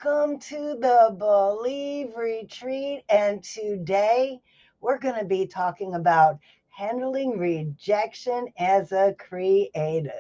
Welcome to the Believe Retreat. And today we're going to be talking about handling rejection as a creative.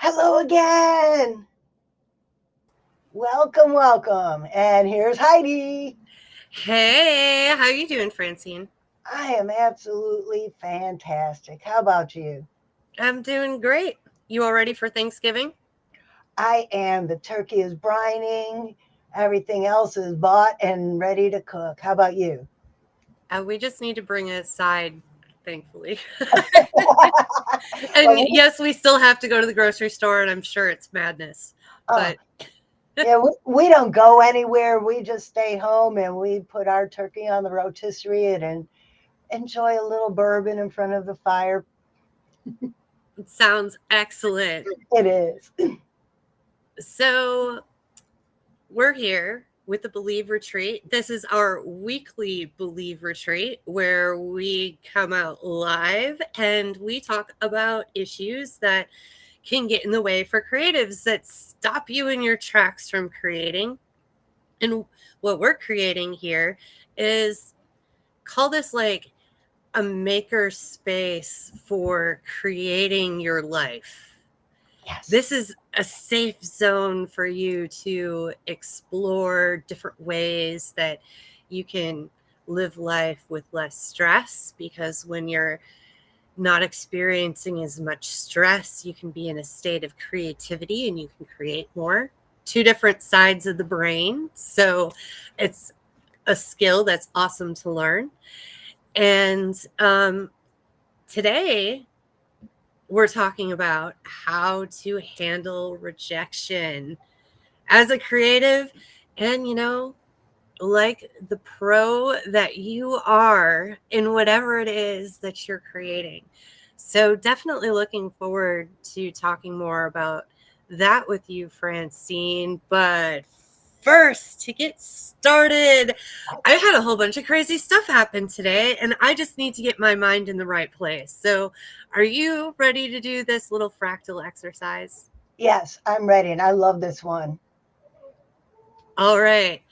Hello again. Welcome, welcome. And here's Heidi. Hey, how you doing, Francine? I am absolutely fantastic. How about you? I'm doing great. You all ready for Thanksgiving? I am. The turkey is brining. Everything else is bought and ready to cook. How about you? We just need to bring a side, thankfully. And Well, yes, we still have to go to the grocery store, and I'm sure it's madness. uh, But yeah, we don't go anywhere. We just stay home and we put our turkey on the rotisserie and enjoy a little bourbon in front of the fire. it sounds excellent. It is. So we're here with the Believe Retreat. This is our weekly Believe Retreat where we come out live and we talk about issues that can get in the way for creatives that stop you in your tracks from creating. And what we're creating here is call this like a maker space for creating your life. Yes. This is a safe zone for you to explore different ways that you can live life with less stress, because when you're not experiencing as much stress, you can be in a state of creativity and you can create more. Two different sides of the brain. So it's a skill that's awesome to learn. And today we're talking about how to handle rejection as a creative. And, like the pro that you are in whatever it is that you're creating. So, definitely looking forward to talking more about that with you, Francine. But first, to get started, I had a whole bunch of crazy stuff happen today, and I just need to get my mind in the right place. So, are you ready to do this little fractal exercise? Yes, I'm ready. And I love this one. All right.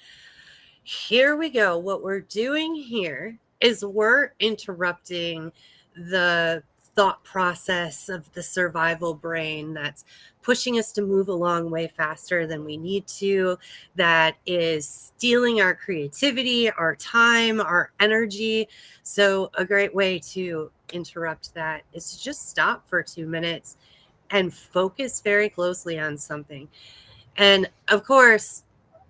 Here we go. What we're doing here is we're interrupting the thought process of the survival brain that's pushing us to move along way faster than we need to, that is stealing our creativity, our time, our energy. So, a great way to interrupt that is to just stop for 2 minutes and focus very closely on something. And of course,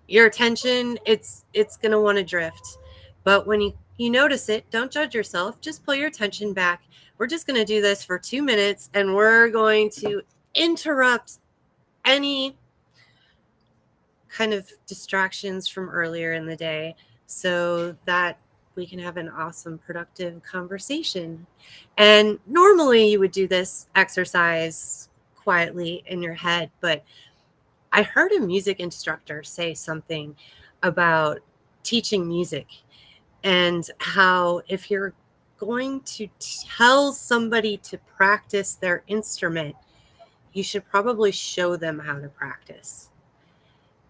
your attention, it's going to want to drift, but when you notice it, don't judge yourself, just pull your attention back. We're just going to do this for 2 minutes, and we're going to interrupt any kind of distractions from earlier in the day so that we can have an awesome productive conversation. And normally you would do this exercise quietly in your head, but I heard a music instructor say something about teaching music and how if you're going to tell somebody to practice their instrument, you should probably show them how to practice.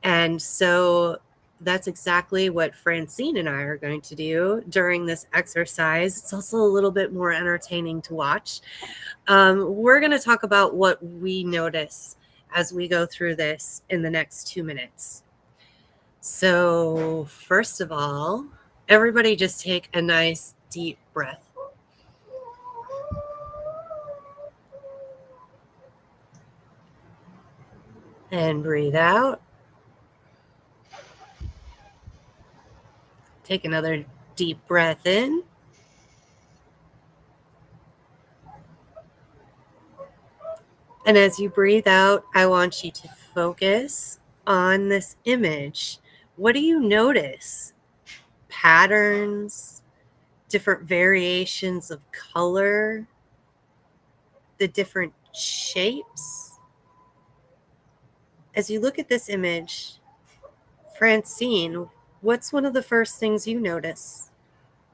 And so that's exactly what Francine and I are going to do during this exercise. It's also a little bit more entertaining to watch. We're going to talk about what we notice as we go through this in the next 2 minutes. So, first of all, everybody just take a nice deep breath. And breathe out. Take another deep breath in. And as you breathe out, I want you to focus on this image. What do you notice? Patterns, different variations of color, the different shapes. As you look at this image, Francine, what's one of the first things you notice?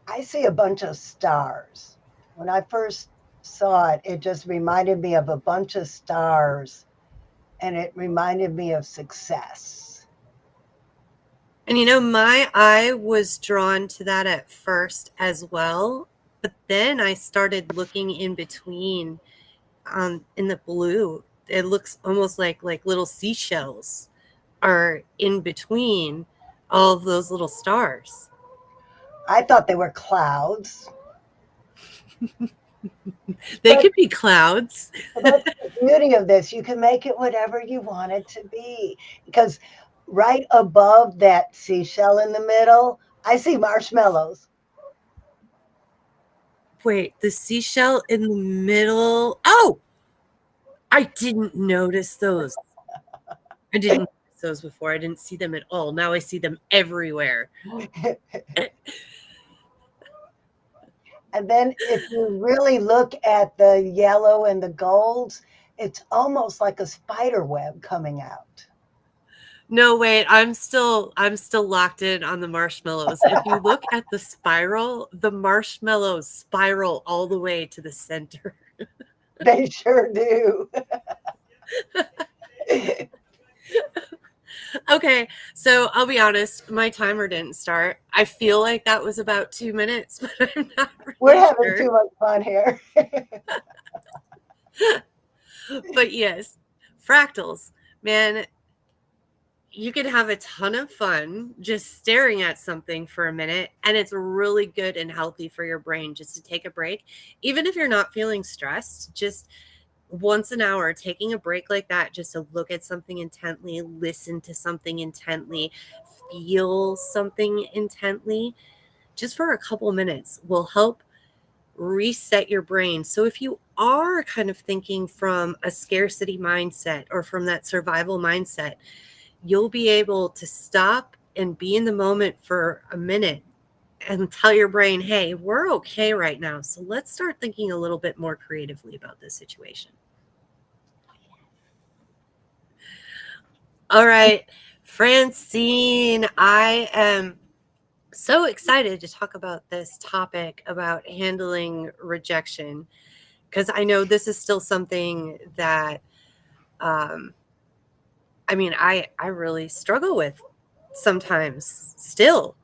I see a bunch of stars. When I first saw it, it just reminded me of a bunch of stars and it reminded me of success. And my eye was drawn to that at first as well. But then I started looking in between in the blue. It looks almost like little seashells are in between all of those little stars. I thought they were clouds, They but could be clouds. that's the beauty of this. You can make it whatever you want it to be. Because right above that seashell in the middle, I see marshmallows. Wait, the seashell in the middle. Oh, I didn't notice those. I didn't notice those before. I didn't see them at all. Now I see them everywhere. And then if you really look at the yellow and the golds, it's almost like a spider web coming out. No, wait, I'm still locked in on the marshmallows. If you look at the marshmallows spiral all the way to the center. They sure do. Okay, so I'll be honest, my timer didn't start. I feel like that was about 2 minutes, but I'm not We're really having sure. too much fun here. But yes, fractals, man, you can have a ton of fun just staring at something for a minute, and it's really good and healthy for your brain just to take a break. Even if you're not feeling stressed, just once an hour, taking a break like that, just to look at something intently, listen to something intently, feel something intently, just for a couple minutes will help reset your brain. So if you are kind of thinking from a scarcity mindset or from that survival mindset, you'll be able to stop and be in the moment for a minute and tell your brain, hey, we're okay right now. So let's start thinking a little bit more creatively about this situation. All right, Francine, I am so excited to talk about this topic about handling rejection because I know this is still something that um, I really struggle with sometimes still.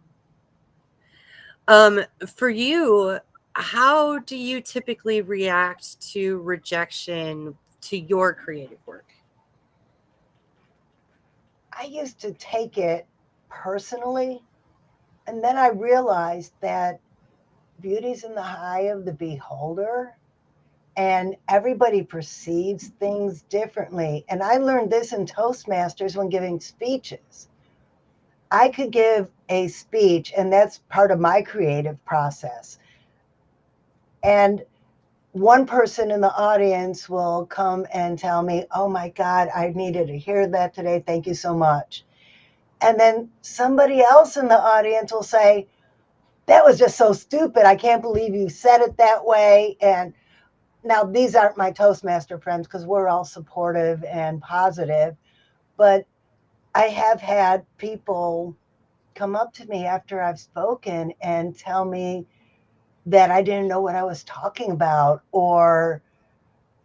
For you, how do you typically react to rejection to your creative work? I used to take it personally, and then I realized that beauty's in the eye of the beholder, and everybody perceives things differently. And I learned this in Toastmasters when giving speeches. I could give a speech, and that's part of my creative process. And one person in the audience will come and tell me, "Oh my God, I needed to hear that today. Thank you so much." And then somebody else in the audience will say, "That was just so stupid. I can't believe you said it that way." And now these aren't my Toastmaster friends because we're all supportive and positive, but I have had people come up to me after I've spoken and tell me that I didn't know what I was talking about, or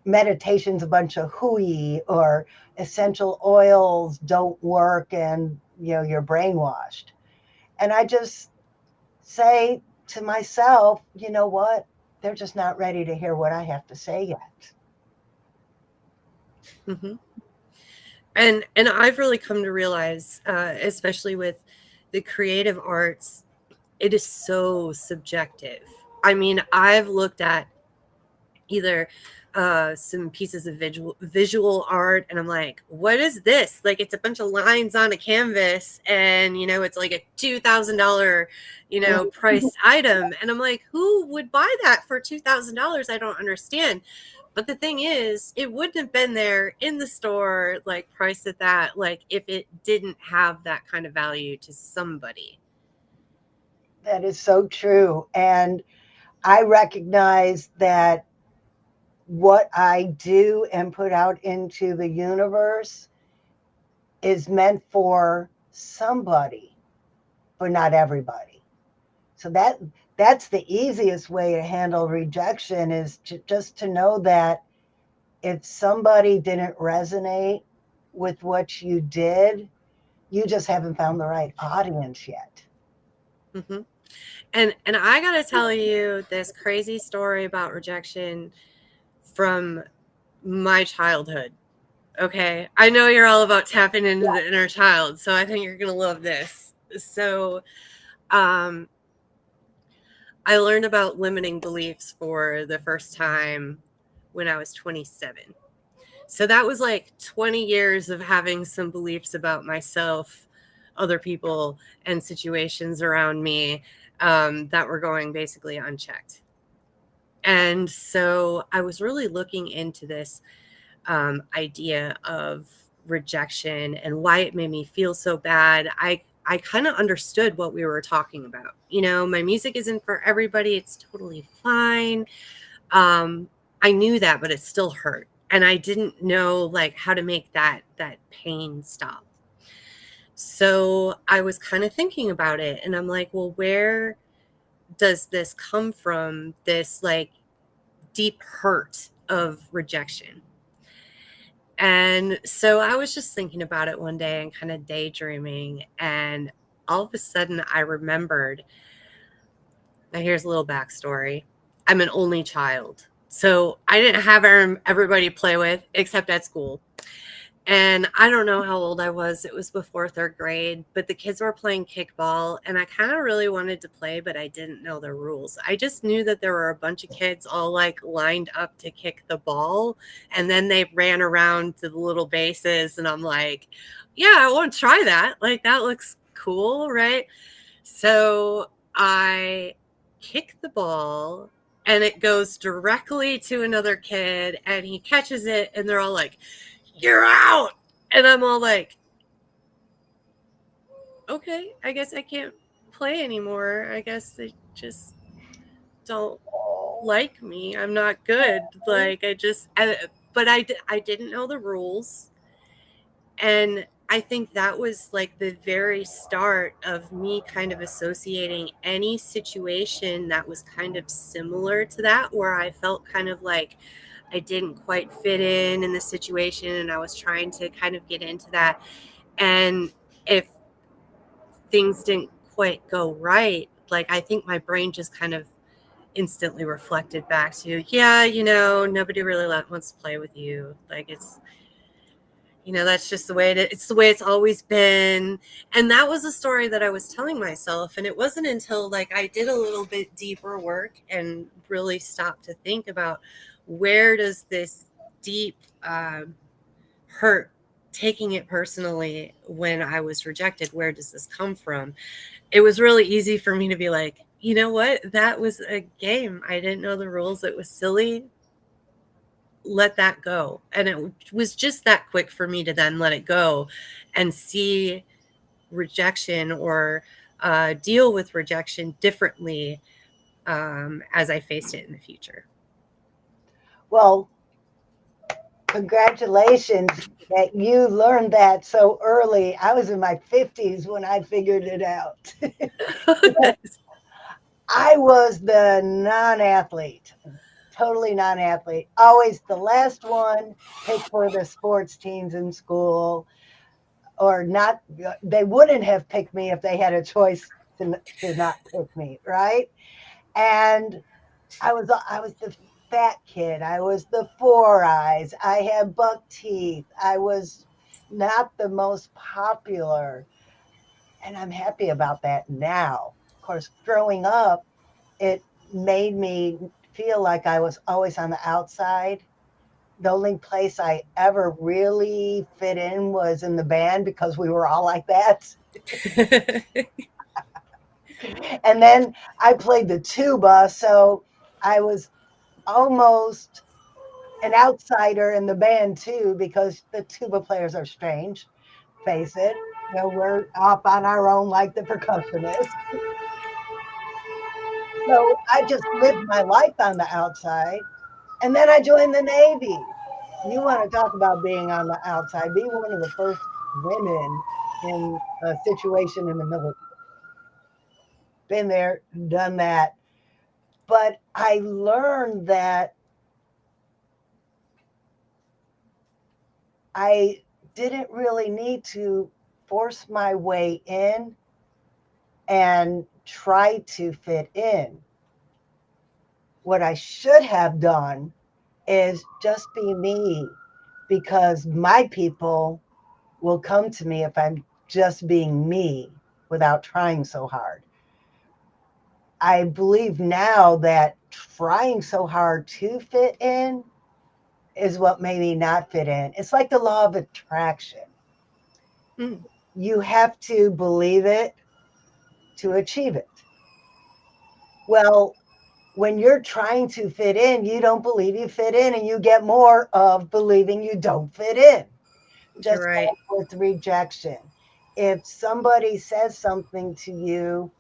meditation's a bunch of hooey, or essential oils don't work and you're brainwashed. And I just say to myself, you know what? They're just not ready to hear what I have to say yet. Mm-hmm. And I've really come to realize, especially with the creative arts, it is so subjective. I mean, I've looked at either some pieces of visual art, and I'm like, what is this? Like, it's a bunch of lines on a canvas, and it's like a $2,000 priced item, and I'm like, who would buy that for $2,000? I don't understand. But the thing is, it wouldn't have been there in the store, like priced at that, like if it didn't have that kind of value to somebody. That is so true. And I recognize that what I do and put out into the universe is meant for somebody, but not everybody. So that's the easiest way to handle rejection, is just to know that if somebody didn't resonate with what you did, you just haven't found the right audience yet. Mm-hmm. And I gotta tell you this crazy story about rejection from my childhood. Okay, I know you're all about tapping into the inner child, so I think you're gonna love this. So, um, I learned about limiting beliefs for the first time when I was 27. So that was like 20 years of having some beliefs about myself, other people, and situations around me that were going basically unchecked. And so I was really looking into this idea of rejection and why it made me feel so bad. I kind of understood what we were talking about. My music isn't for everybody. It's totally fine. Um, I knew that, but it still hurt. And I didn't know like how to make that pain stop. So I was kind of thinking about it, and I'm like, well, where does this come from? This like deep hurt of rejection. And so I was just thinking about it one day and kind of daydreaming. And all of a sudden, I remembered. Now, here's a little backstory. I'm an only child. So I didn't have everybody to play with except at school. And I don't know how old I was. It was before third grade, but the kids were playing kickball, and I kind of really wanted to play, but I didn't know the rules. I just knew that there were a bunch of kids all like lined up to kick the ball, and then they ran around to the little bases, and I'm like, yeah, I want to try that. Like, that looks cool, right? So I kick the ball, and it goes directly to another kid, and he catches it, and they're all like, you're out. And I'm all like, okay, I guess I can't play anymore. I guess they just don't like me. I'm not good. Like, but I didn't know the rules. And I think that was like the very start of me kind of associating any situation that was kind of similar to that, where I felt kind of like I didn't quite fit in the situation, and I was trying to kind of get into that. And if things didn't quite go right, like, I think my brain just kind of instantly reflected back to, yeah, nobody really wants to play with you. Like, that's just the way it's the way it's always been. And that was a story that I was telling myself. And it wasn't until like I did a little bit deeper work and really stopped to think about, where does this deep hurt, taking it personally when I was rejected, where does this come from? It was really easy for me to be like, you know what? That was a game. I didn't know the rules. It was silly. Let that go. And it was just that quick for me to then let it go and see rejection, or deal with rejection differently as I faced it in the future. Well, congratulations that you learned that so early. I was in my 50s when I figured it out. I was the non athlete, totally non athlete, always the last one picked for the sports teams in school, or not. They wouldn't have picked me if they had a choice to not pick me, right? And I was the fat kid. I was the four eyes. I had buck teeth. I was not the most popular, and I'm happy about that now. Of course, growing up, it made me feel like I was always on the outside. The only place I ever really fit in was in the band because we were all like that. And then I played the tuba, so I was almost an outsider in the band too because the tuba players are strange. Face it, we're off on our own like the percussionists. So I just lived my life on the outside. And then I joined the Navy. You want to talk about being on the outside, be one of the first women in a situation in the military. Been there, done that. But I learned that I didn't really need to force my way in and try to fit in. What I should have done is just be me because my people will come to me if I'm just being me without trying so hard. I believe now that trying so hard to fit in is what made me not fit in. It's like the law of attraction. Mm, You have to believe it to achieve it. Well, when you're trying to fit in, you don't believe you fit in, and you get more of believing you don't fit in. you're Just right. like with rejection. If somebody says something to you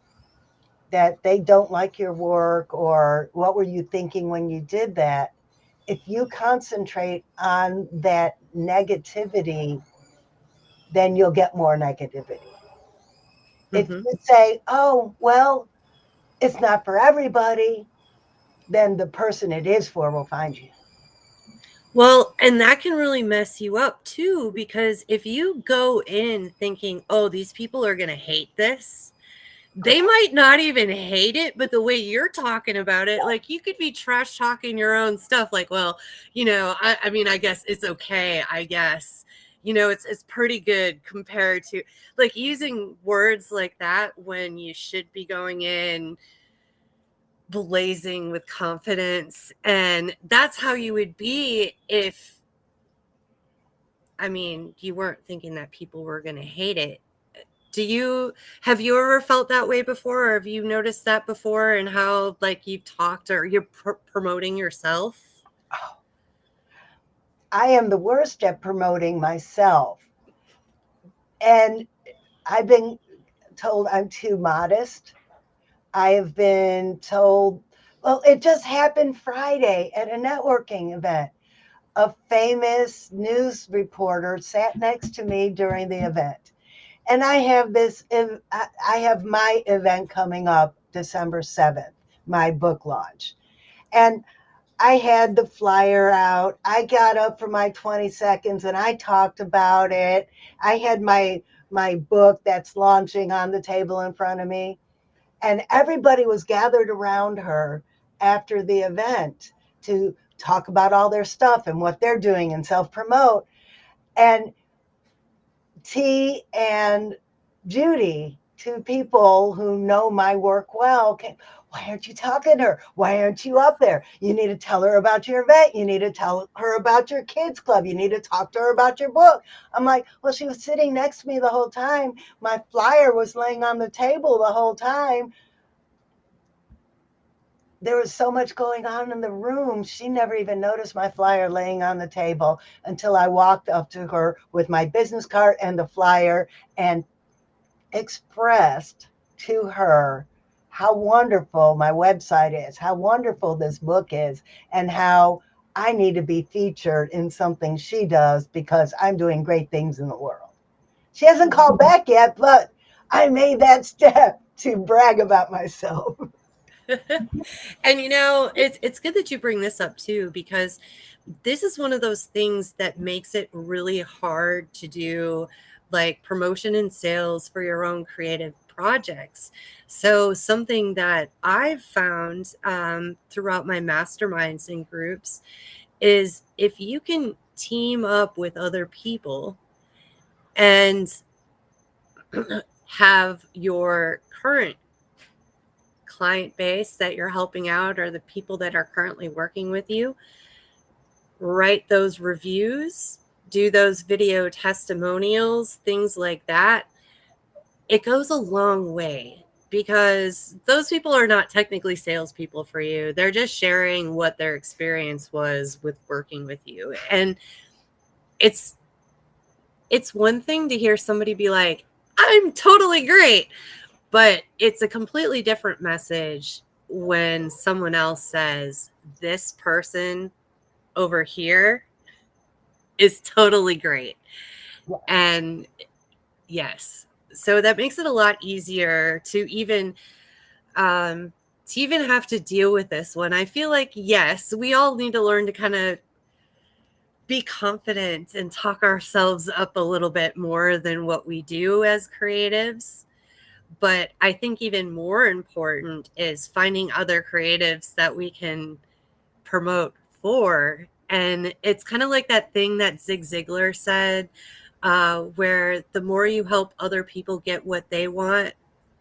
that they don't like your work, or what were you thinking when you did that, if you concentrate on that negativity, then you'll get more negativity. If Hmm. you say, oh, well, it's not for everybody, then the person it is for will find you. Well, and that can really mess you up too, because if you go in thinking, oh, these people are going to hate this, they might not even hate it, but the way you're talking about it, like you could be trash talking your own stuff. Like, well, I mean, I guess it's okay. I guess, it's pretty good compared to like using words like that when you should be going in blazing with confidence. And that's how you would be if, I mean, you weren't thinking that people were going to hate it. Have you ever felt that way before, or have you noticed that before, and how like you've talked or you're promoting yourself? Oh, I am the worst at promoting myself. And I've been told I'm too modest. I have been told, well, it just happened Friday at a networking event. A famous news reporter sat next to me during the event. And I have my event coming up December 7th, my book launch. And I had the flyer out. I got up for my 20 seconds and I talked about it. I had my book that's launching on the table in front of me, and everybody was gathered around her after the event to talk about all their stuff and what they're doing and self promote. And T and Judy, two people who know my work well, came, why aren't you talking to her? Why aren't you up there? You need to tell her about your event. You need to tell her about your kids club. You need to talk to her about your book. I'm like, well, she was sitting next to me the whole time. My flyer was laying on the table the whole time. There was so much going on in the room. She never even noticed my flyer laying on the table until I walked up to her with my business card and the flyer and expressed to her how wonderful my website is, how wonderful this book is, and how I need to be featured in something she does because I'm doing great things in the world. She hasn't called back yet, but I made that step to brag about myself. And it's good that you bring this up too, because this is one of those things that makes it really hard to do like promotion and sales for your own creative projects. So something that I've found throughout my masterminds and groups is if you can team up with other people and have your current client base that you're helping out or the people that are currently working with you, write those reviews, do those video testimonials, things like that. It goes a long way because those people are not technically salespeople for you. They're just sharing what their experience was with working with you. And it's one thing to hear somebody be like, I'm totally great, but it's a completely different message when someone else says, this person over here is totally great. Yes. And yes, so that makes it a lot easier to even have to deal with this one. I feel like, yes, we all need to learn to kind of be confident and talk ourselves up a little bit more than what we do as creatives. But I think even more important is finding other creatives that we can promote for. And it's kind of like that thing that Zig Ziglar said, where the more you help other people get what they want,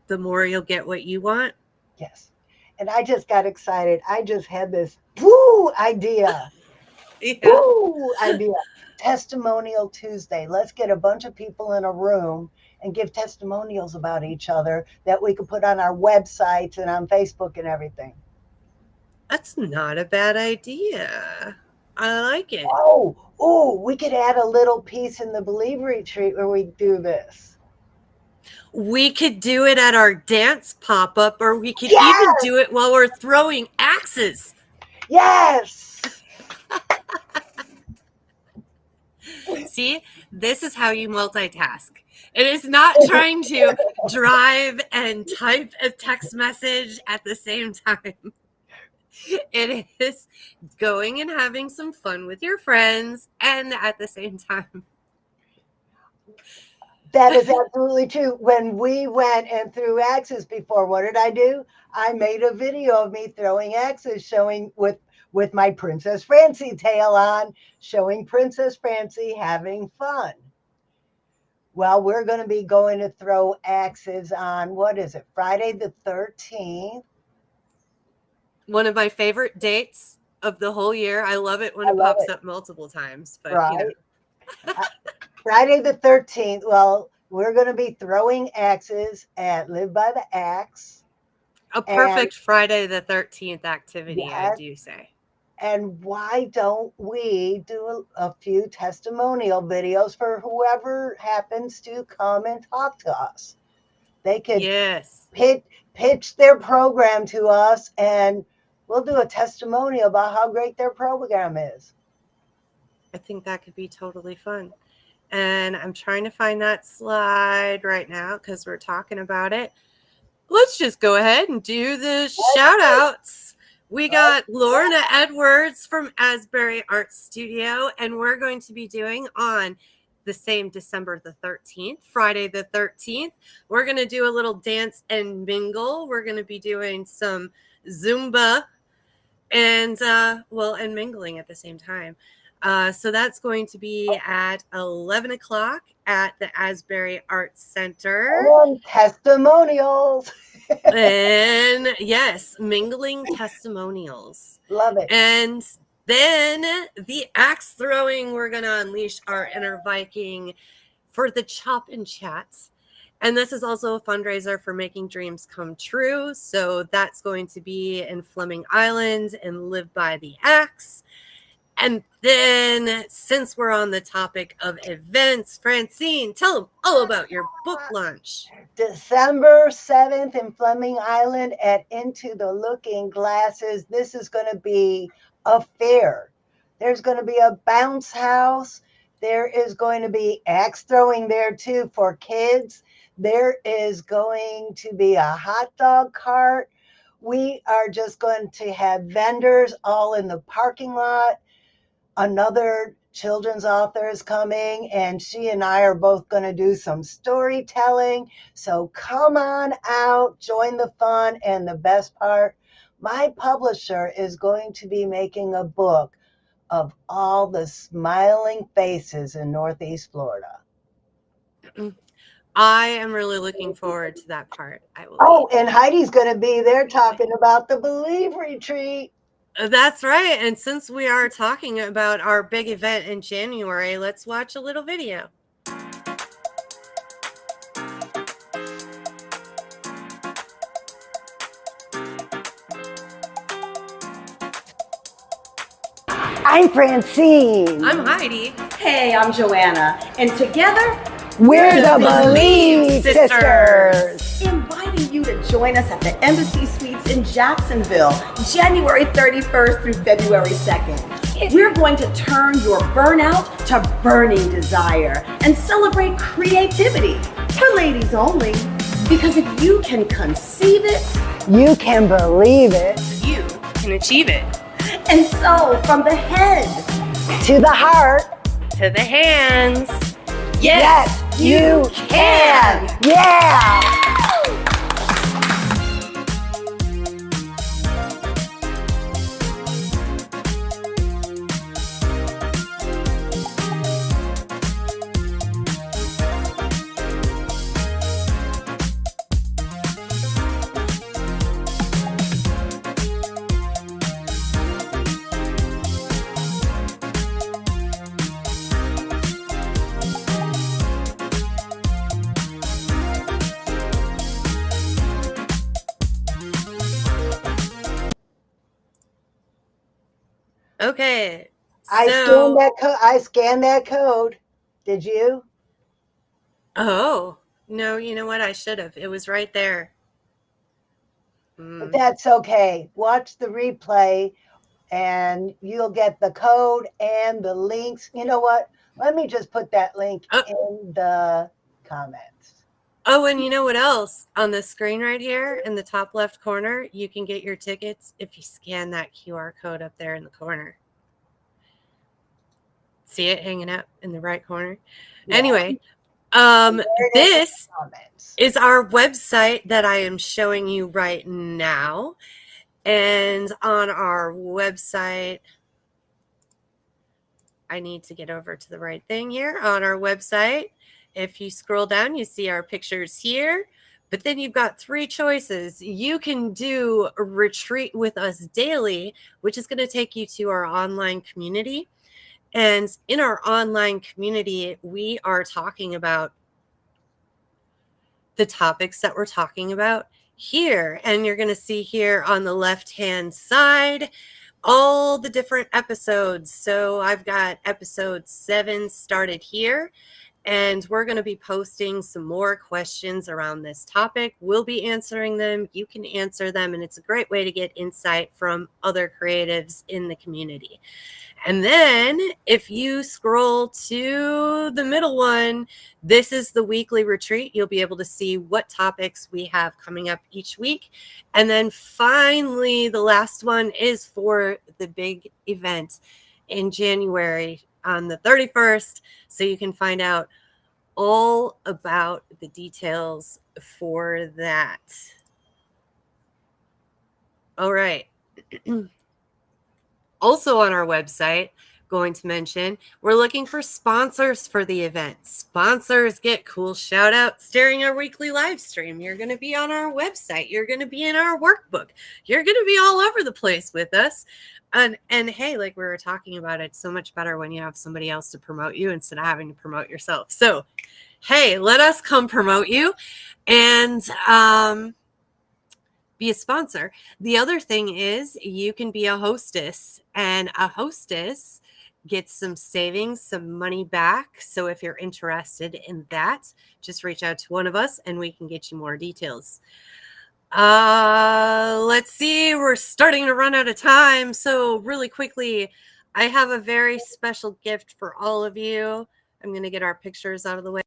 the more you'll get what you want. Yes. And I just got excited. I just had this woo idea. Yeah. Woo idea. Testimonial Tuesday. Let's get a bunch of people in a room and give testimonials about each other that we could put on our websites and on Facebook and everything. That's not a bad idea. I like it. Oh, we could add a little piece in the Believe Retreat where we do this. We could do it at our dance pop-up, or we could even Yes! do it while we're throwing axes. Yes! See, this is how you multitask. It is not trying to drive and type a text message at the same time. It is going and having some fun with your friends and at the same time. That is absolutely true. When we went and threw axes before, what did I do? I made a video of me throwing axes, showing with my Princess Francie tail on, showing Princess Francie having fun. Well, we're going to be going to throw axes on, what is it, Friday the 13th? One of my favorite dates of the whole year. I love it when I it love pops it. up multiple times, but Right. Friday the 13th. Well, we're going to be throwing axes at Live by the Axe. a And perfect Friday the 13th activity, I yes, do say. and why don't we do a few testimonial videos for whoever happens to come and talk to us? They could Yes. pitch their program to us, and we'll do a testimonial about how great their program is. I think that could be totally fun. And I'm trying to find that slide right now because we're talking about it. Let's just go ahead and do the shout outs. We got Lorna Edwards from Asbury Art Studio, and we're going to be doing on the same December the 13th, Friday the 13th. We're going to do a little dance and mingle. We're going to be doing some Zumba and and mingling at the same time. So that's going to be at 11 o'clock at the Asbury Arts Center. And testimonials. And yes, mingling testimonials. Love it. And then the axe throwing, we're going to unleash our inner Viking for the Chop and Chats. And this is also a fundraiser for Making Dreams Come True. So that's going to be in Fleming Island and Live by the Axe. And then, since we're on the topic of events, Francine, tell them all about your book launch. December 7th in Fleming Island at Into the Looking Glasses. This is going to be a fair. There's going to be a bounce house. There is going to be axe throwing there too for kids. There is going to be a hot dog cart. We are just going to have vendors all in the parking lot. Another children's author is coming, and she and I are both going to do some storytelling. So come on out, join the fun. And the best part, my publisher is going to be making a book of all the smiling faces in Northeast Florida. I am really looking forward to that part. I will Oh, and Heidi's going to be there talking about the Believe Retreat. That's right. And since we are talking about our big event in January, let's watch a little video. I'm Francine. I'm Heidi. Hey, I'm Joanna. And together, We're the Believe Sisters. inviting you to join us at the Embassy Suites in Jacksonville, January 31st through February 2nd. We're going to turn your burnout to burning desire and celebrate creativity for ladies only. Because if you can conceive it, You can believe it. You can achieve it. and so from the head, To the heart. To the hands. Yes, you can. Yeah. Okay. I scanned that code. Did you? Oh, no, you know what? I should have. It was right there. But that's okay. Watch the replay and you'll get the code and the links. You know what? Let me just put that link in the comments. Oh, and you know what else? On the screen right here in the top left corner, you can get your tickets if you scan that QR code up there in the corner. See it hanging up in the right corner? Yeah. Anyway, There it this in the comments. is our website that I am showing you right now. And on our website, I need to get over to the right thing here. On our website, if you scroll down, you see our pictures here. But then you've got three choices. You can do a retreat with us daily, which is going to take you to our online community. And in our online community, we are talking about the topics that we're talking about here. And you're going to see here on the left-hand side all the different episodes. So I've got episode 7 started here. And we're going to be posting some more questions around this topic. We'll be answering them. You can answer them. And it's a great way to get insight from other creatives in the community. And then if you scroll to the middle one, this is the weekly retreat. You'll be able to see what topics we have coming up each week. And then finally, the last one is for the big event in January on the 31st. So you can find out all about the details for that. All right. Also on our website, going to mention, we're looking for sponsors for the event. Sponsors get cool shout outs during our weekly live stream. You're going to be on our website. You're going to be in our workbook. You're going to be all over the place with us. And hey, like we were talking about, it's so much better when you have somebody else to promote you instead of having to promote yourself. So, hey, let us come promote you and be a sponsor. The other thing is you can be a hostess, and a hostess gets some savings, some money back. So if you're interested in that, just reach out to one of us and we can get you more details. Let's see, we're starting to run out of time. So really quickly, I have a very special gift for all of you. I'm going to get our pictures out of the way.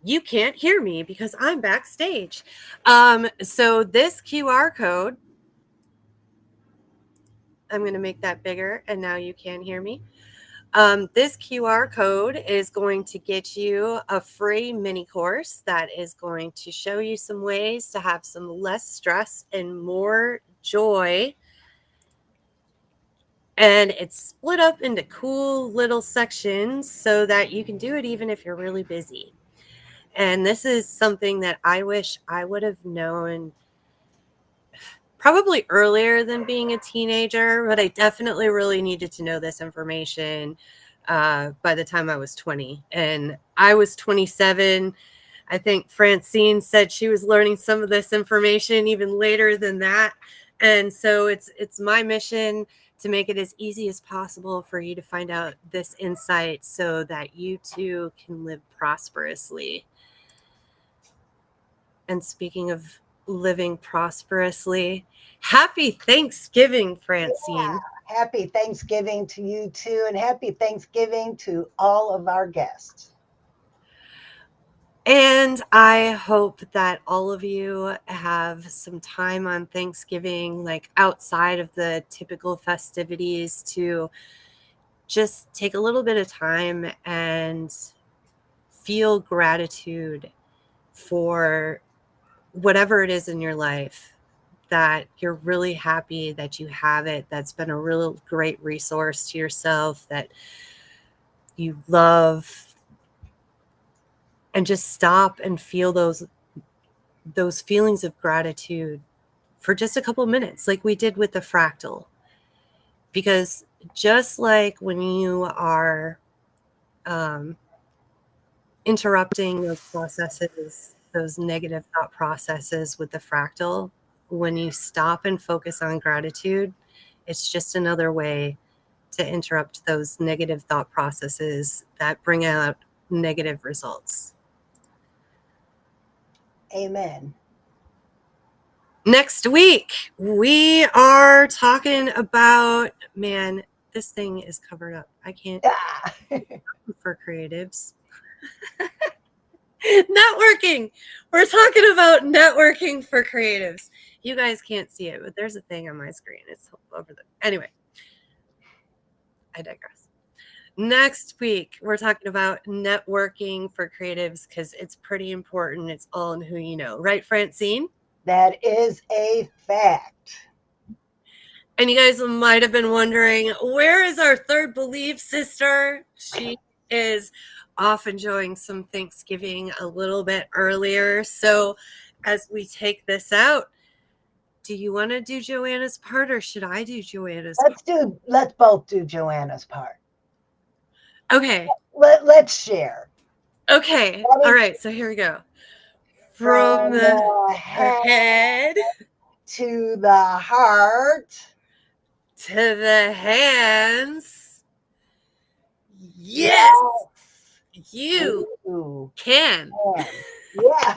You can't hear me because I'm backstage. So this QR code, I'm going to make that bigger and now you can hear me. This QR code is going to get you a free mini course that is going to show you some ways to have some less stress and more joy And it's split up into cool little sections so that you can do it even if you're really busy. And this is something that I wish I would have known probably earlier than being a teenager, but I definitely really needed to know this information by the time I was 20. And I was 27. I think Francine said she was learning some of this information even later than that. And so it's my mission to make it as easy as possible for you to find out this insight so that you too can live prosperously. And speaking of living prosperously, happy Thanksgiving, Francine. Yeah. Happy Thanksgiving to you too, and happy Thanksgiving to all of our guests. And I hope that all of you have some time on Thanksgiving, like outside of the typical festivities, to just take a little bit of time and feel gratitude for whatever it is in your life that you're really happy that you have it, that's been a real great resource to yourself, that you love. And just stop and feel those feelings of gratitude for just a couple minutes, like we did with the fractal. Because just like when you are interrupting those processes, those negative thought processes with the fractal, when you stop and focus on gratitude, it's just another way to interrupt those negative thought processes that bring out negative results. Amen. Next week, we are talking about, man, this thing is covered up. I can't Ah. for creatives. Networking. We're talking about networking for creatives. You guys can't see it, but there's a thing on my screen. It's over there. Anyway, I digress. Next week, we're talking about networking for creatives because it's pretty important. It's all in who you know. Right, Francine? That is a fact. And you guys might have been wondering, where is our third belief sister? She is off enjoying some Thanksgiving a little bit earlier. So as we take this out, do you want to do Joanna's part or should I do Joanna's part? Let's both do Joanna's part. Okay. Let's share. Okay. All right. So here we go. From the head to the heart to the hands. Yes. You can. Yeah.